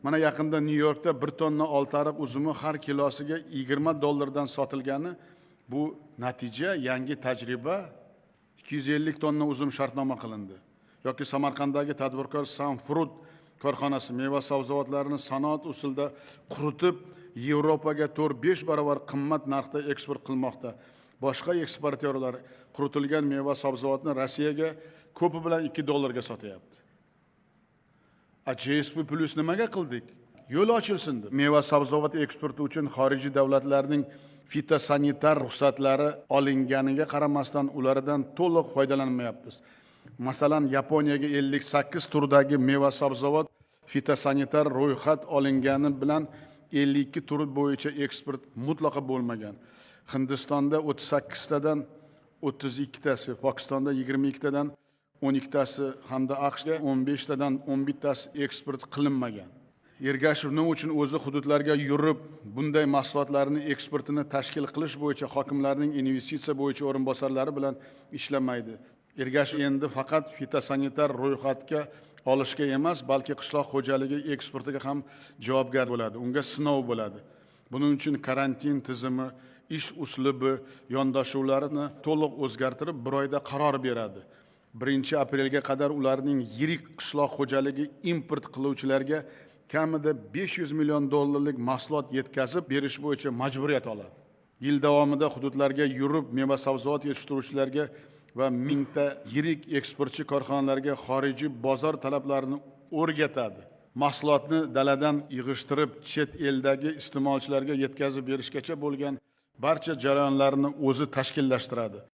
Mana yaqinda Nyu-Yorkda 1 tonna oltiariq uzumi har kilosiga $20 sotilgani bu natija, yangi tajriba. 250 tonna uzum shartnoma qilindi. Yoki Samarqanddagi tadbirkor Sunfruit korxonasi meva sabzavotlarini sanoat usulida quritib Yevropaga 4-5 barobar qimmat narxda eksport qilmoqda. Boshqa eksportyorlar quritilgan meva sabzavotni Rossiyaga ko'pi bilan $2 sotyapti. GSP Plus nimaga qildik? Yo'l ochilsin deb. Meva sabzavot eksporti uchun xorijiy davlatlarning fitosanitar ruxsatlari olinganiga qaramasdan ulardan to'liq foydalanmayapmiz. Masalan, Yaponiyaga 58 turdagi meva sabzavot fitosanitar ro'yxat olingani bilan 52 turi bo'yicha eksport mutlaqo bo'lmagan. Hindistonda 38 tadan 32 tasi, Pokistonda 22 tadan 12 tasi hamda AQShda 15 tadan 11 tasi eksport qilinmagan. Ergashev nima uchun o'zi hududlarga yurib, bunday mahsulotlarni eksportini tashkil qilish bo'yicha hokimlarning investitsiya bo'yicha o'rinbosarlari bilan ishlamaydi? Ergashev endi faqat fitosanitar ro'yxatga olishga emas, balki qishloq xo'jaligi eksportiga ham javobgar bo'ladi. Unga sinov bo'ladi. Buning uchun karantin tizimi, ish uslubi, yondashuvlarini to'liq o'zgartirib, 1 oyda qaror beradi. 1 aprelga qadar ularning yirik qishloq xo'jaligi import qiluvchilarga kamida $500 million mahsulot yetkazib berish bo'yicha majburiyat oladi. Yil davomida hududlarga yurib, meva sabzavot yetishtiruvchilarga va mingta yirik eksportchi korxonalarga xorijiy bozor talablarini o'rgatadi. Mahsulotni daladan yig'ishtirib, chet eldagi iste'molchilarga yetkazib berishgacha bo'lgan barcha jarayonlarni o'zi tashkillashtiradi.